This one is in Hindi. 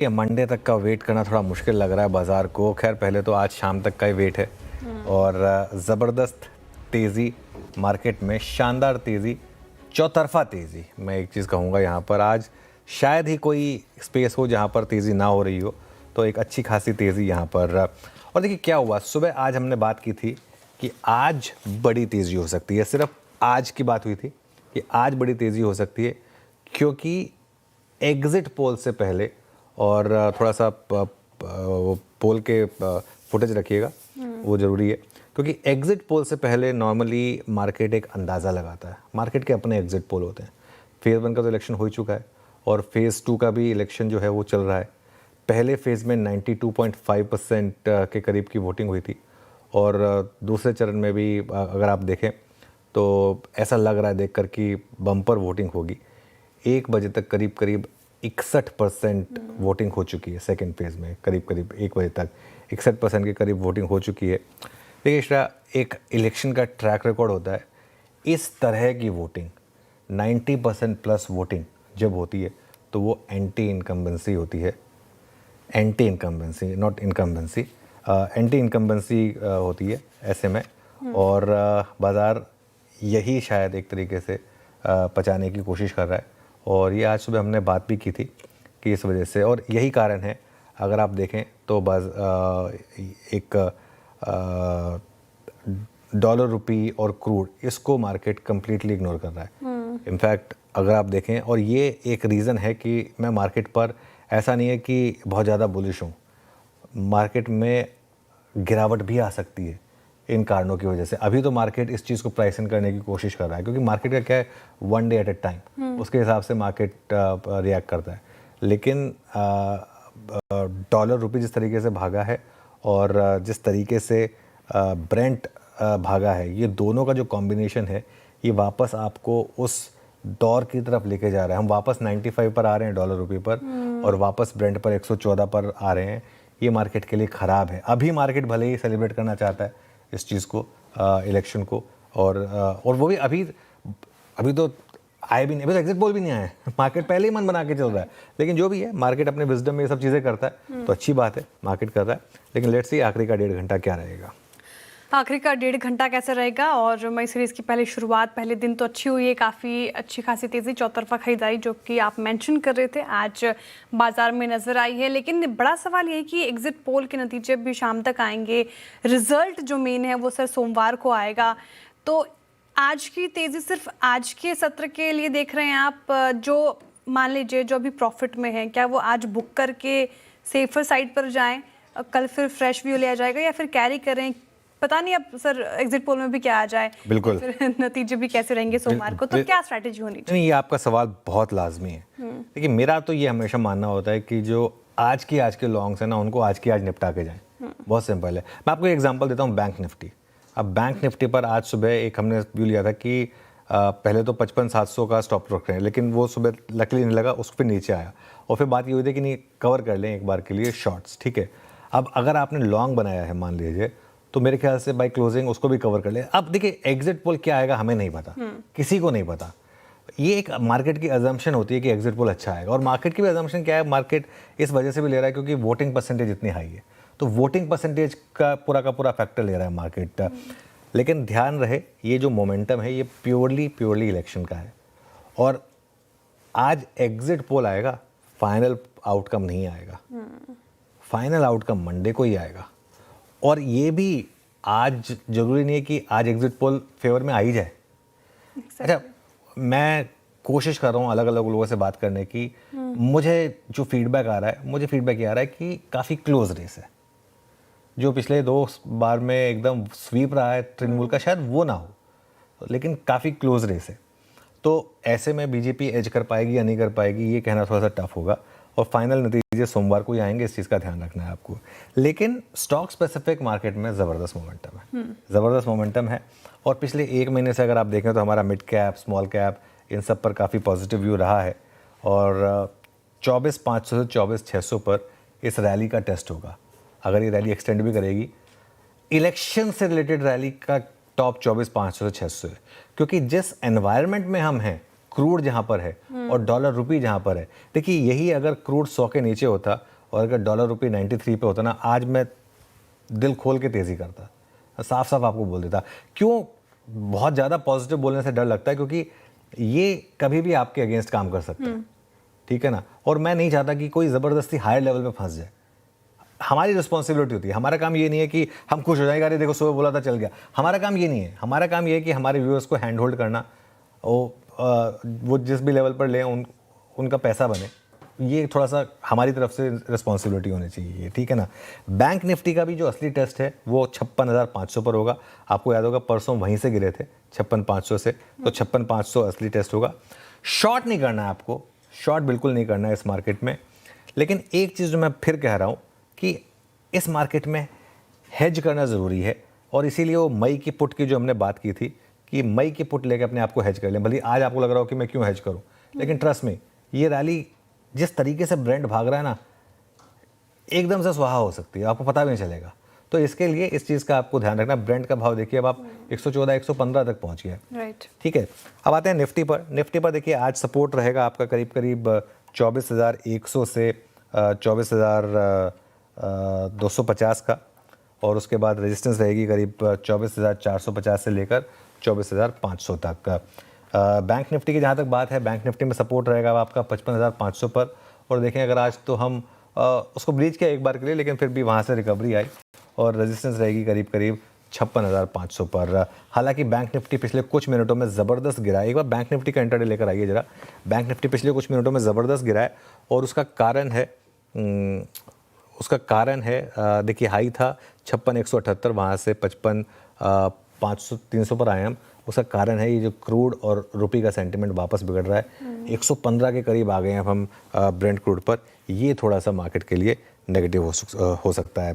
ये मंडे तक का वेट करना थोड़ा मुश्किल लग रहा है बाज़ार को। खैर पहले तो आज शाम तक का ही वेट है और ज़बरदस्त तेज़ी मार्केट में, शानदार तेज़ी, चौतरफा तेज़ी। मैं एक चीज़ कहूँगा यहाँ पर, आज शायद ही कोई स्पेस हो जहाँ पर तेज़ी ना हो रही हो, तो एक अच्छी खासी तेज़ी यहाँ पर। और देखिए क्या हुआ, सुबह आज हमने बात की थी कि आज बड़ी तेज़ी हो सकती है। सिर्फ आज की बात हुई थी कि आज बड़ी तेज़ी हो सकती है, क्योंकि एग्ज़िट पोल से पहले, और थोड़ा सा वो पोल के फुटेज रखिएगा, वो ज़रूरी है, क्योंकि एग्ज़िट पोल से पहले नॉर्मली मार्केट एक अंदाज़ा लगाता है। मार्केट के अपने एग्ज़िट पोल होते हैं। फेज़ 1 का तो इलेक्शन हो ही चुका है और फेज़ 2 का भी इलेक्शन जो है वो चल रहा है। पहले फेज़ में 92.5% के करीब की वोटिंग हुई थी और दूसरे चरण में भी अगर आप देखें तो ऐसा लग रहा है देखकर कि बम्पर वोटिंग होगी। 1 बजे तक करीब करीब 61% वोटिंग हो चुकी है। सेकेंड फेज़ में करीब करीब 1 बजे तक 61% के करीब वोटिंग हो चुकी है। देखिए इस एक इलेक्शन का ट्रैक रिकॉर्ड होता है। इस तरह की वोटिंग 90% प्लस वोटिंग जब होती है तो वो एंटी इनकम्बेंसी होती है। Anti incumbency, not incumbency, anti incumbency होती है ऐसे में। और बाज़ार यही शायद एक तरीके से पचाने की कोशिश कर रहा है। और ये आज सुबह हमने बात भी की थी कि इस वजह से, और यही कारण है अगर आप देखें तो एक डॉलर रुपी और क्रूड, इसको मार्केट कम्प्लीटली इग्नोर कर रहा है। इनफैक्ट अगर आप देखें, और ये एक रीज़न है कि मैं मार्केट पर, ऐसा नहीं है कि बहुत ज़्यादा बुलिश हूँ, मार्केट में गिरावट भी आ सकती है इन कारणों की वजह से। अभी तो मार्केट इस चीज़ को प्राइस इन करने की कोशिश कर रहा है, क्योंकि मार्केट का क्या है, 1 डे एट ए टाइम, उसके हिसाब से मार्केट रिएक्ट करता है। लेकिन डॉलर रुपी जिस तरीके से भागा है और जिस तरीके से ब्रेंट भागा है, ये दोनों का जो कॉम्बिनेशन है, ये वापस आपको उस दौर की तरफ लेके जा रहा है। हम वापस 95 पर आ रहे हैं डॉलर रुपये पर, और वापस ब्रेंट पर 114 पर आ रहे हैं। ये मार्केट के लिए ख़राब है। अभी मार्केट भले ही सेलिब्रेट करना चाहता है इस चीज़ को, इलेक्शन को, और वो भी अभी तो आए भी नहीं, अभी तो एग्जिट पोल भी नहीं आया है। मार्केट पहले ही मन बना के चल रहा है। लेकिन जो भी है, मार्केट अपने विजडम में ये सब चीज़ें करता है, तो अच्छी बात है, मार्केट कर रहा है। लेकिन लेट्स सी आखिरी का 1.5 घंटा क्या रहेगा। आखिरी का 1.5 घंटा कैसे रहेगा। और मई सीरीज़ की पहली शुरुआत, पहले दिन तो अच्छी हुई है, काफ़ी अच्छी खासी तेज़ी, चौतरफा खरीदारी जो कि आप मेंशन कर रहे थे, आज बाजार में नज़र आई है। लेकिन बड़ा सवाल ये है कि एग्जिट पोल के नतीजे भी शाम तक आएंगे, रिजल्ट जो मेन है वो सर सोमवार को आएगा। तो आज की तेज़ी सिर्फ आज के सत्र के लिए देख रहे हैं आप? जो मान लीजिए जो अभी प्रॉफिट में है, क्या वो आज बुक करके सेफर साइड पर जाएं, कल फिर फ्रेश व्यू लिया जाएगा, या फिर कैरी करें? पता नहीं अब सर एग्जिट पोल में भी क्या आ जाए, बिल्कुल, फिर नतीजे भी कैसे रहेंगे सोमवार को, तो क्या स्ट्रैटेजी होनी चाहिए? नहीं, ये आपका सवाल बहुत लाजमी है। देखिए मेरा तो ये हमेशा मानना होता है कि जो आज के लॉन्ग्स हैं ना, उनको आज की आज निपटा के जाएं। बहुत सिंपल है। मैं आपको एक एग्जांपल देता हूँ, बैंक निफ्टी। अब बैंक निफ्टी पर आज सुबह एक हमने व्यू लिया था कि पहले तो 55,700 का स्टॉप रख रहे हैं, लेकिन वो सुबह लकली नहीं लगा, उसको फिर नीचे आया, और फिर बात ये हुई थी कि नहीं, कवर कर लें एक बार के लिए शॉर्ट्स, ठीक है। अब अगर आपने लॉन्ग बनाया है मान लीजिए, तो मेरे ख्याल से बाय क्लोजिंग उसको भी कवर कर ले। अब देखिए एग्जिट पोल क्या आएगा हमें नहीं पता, किसी को नहीं पता। ये एक मार्केट की अजम्पशन होती है कि एग्जिट पोल अच्छा आएगा, और मार्केट की भी अजम्पशन क्या है, मार्केट इस वजह से भी ले रहा है क्योंकि वोटिंग परसेंटेज इतनी हाई है, तो वोटिंग परसेंटेज का पूरा फैक्टर ले रहा है मार्केट। लेकिन ध्यान रहे, ये जो मोमेंटम है ये प्योरली इलेक्शन का है, और आज एग्जिट पोल आएगा, फाइनल आउटकम नहीं आएगा। फाइनल आउटकम मंडे को ही आएगा। और ये भी आज जरूरी नहीं है कि आज एग्जिट पोल फेवर में आ ही जाए। अच्छा, मैं कोशिश कर रहा हूँ अलग अलग लोगों से बात करने की। मुझे जो फीडबैक आ रहा है, मुझे फीडबैक ये आ रहा है कि काफ़ी क्लोज रेस है। जो पिछले 2 बार में एकदम स्वीप रहा है तृणमूल का, शायद वो ना हो, लेकिन काफ़ी क्लोज रेस है। तो ऐसे में बीजेपी एज कर पाएगी या नहीं कर पाएगी, ये कहना थोड़ा सा टफ होगा, और फाइनल नतीजे सोमवार को ही आएंगे, इस चीज़ का ध्यान रखना है आपको। लेकिन स्टॉक स्पेसिफिक मार्केट में ज़बरदस्त मोमेंटम है, ज़बरदस्त मोमेंटम है। और पिछले 1 महीने से अगर आप देखें तो हमारा मिड कैप, स्मॉल कैप, इन सब पर काफ़ी पॉजिटिव व्यू रहा है, और 24,500 से 24,600 पर इस रैली का टेस्ट होगा। अगर ये रैली एक्सटेंड भी करेगी, इलेक्शन से रिलेटेड रैली का टॉप 24,500 से 600 है, क्योंकि जिस एनवायरनमेंट में हम हैं क्रूड जहाँ पर है और डॉलर रुपी जहाँ पर है, देखिए यही अगर क्रूड 100 के नीचे होता और अगर डॉलर रुपी 93 पे होता ना, आज मैं दिल खोल के तेज़ी करता, साफ साफ आपको बोल देता। क्यों? बहुत ज़्यादा पॉजिटिव बोलने से डर लगता है क्योंकि ये कभी भी आपके अगेंस्ट काम कर सकता है, ठीक है ना। और मैं नहीं चाहता कि कोई ज़बरदस्ती हायर लेवल पे फंस जाए। हमारी रिस्पॉन्सिबिलिटी होती है, हमारा काम ये नहीं है कि हम खुश हो जाएंगे, अरे देखो सुबह बोला था चल गया। हमारा काम ये नहीं है, हमारा काम ये है कि हमारे व्यूअर्स को हैंड होल्ड करना, वो जिस भी लेवल पर लें उनका पैसा बने, ये थोड़ा सा हमारी तरफ से रिस्पॉन्सिबिलिटी होनी चाहिए, ठीक है ना। बैंक निफ्टी का भी जो असली टेस्ट है वो 56,500 पर होगा। आपको याद होगा परसों वहीं से गिरे थे 56,500 से, तो 56,500 असली टेस्ट होगा। शॉर्ट नहीं करना है आपको, शॉर्ट बिल्कुल नहीं करना है इस मार्केट में। लेकिन एक चीज़ जो मैं फिर कह रहा हूँ कि इस मार्केट में हेज करना ज़रूरी है, और इसीलिए वो मई की पुट की जो हमने बात की थी कि मई की पुट लेके अपने आप को हेज कर लें। भले आज आपको लग रहा हो कि मैं क्यों हेज करूँ, लेकिन ट्रस्ट में ये रैली जिस तरीके से ब्रेंट भाग रहा है ना, एकदम से स्वाहा हो सकती है, आपको पता भी नहीं चलेगा। तो इसके लिए इस चीज़ का आपको ध्यान रखना। ब्रेंट का भाव देखिए अब आप 114 115 तक पहुंच गया, राइट, ठीक है। अब आते हैं निफ्टी पर। निफ्टी पर देखिए आज सपोर्ट रहेगा आपका करीब करीब 24,100 से 24,250 का, और उसके बाद रेजिस्टेंस रहेगी करीब 24,450 से लेकर 24,500 तक का। बैंक निफ्टी की जहाँ तक बात है, बैंक निफ्टी में सपोर्ट रहेगा आपका 55,500 पर, और देखें अगर आज तो हम उसको ब्रीच किया एक बार के लिए, लेकिन फिर भी वहाँ से रिकवरी आई और रेजिस्टेंस रहेगी करीब करीब 56,500 पर। हालांकि बैंक निफ्टी पिछले कुछ मिनटों में ज़बरदस्त गिरा है। एक बार बैंक निफ्टी का इंट्राडे लेकर आइए जरा। बैंक निफ्टी पिछले कुछ मिनटों में ज़बरदस्त गिरा है, और उसका कारण है देखिए हाई था 56,178, वहाँ से 55,300 पर आए हम। उसका कारण है ये जो क्रूड और रुपये का सेंटिमेंट वापस बिगड़ रहा है। 115 के करीब आ गए हैं हम ब्रेंट क्रूड पर। ये थोड़ा सा मार्केट के लिए नेगेटिव हो सकता है।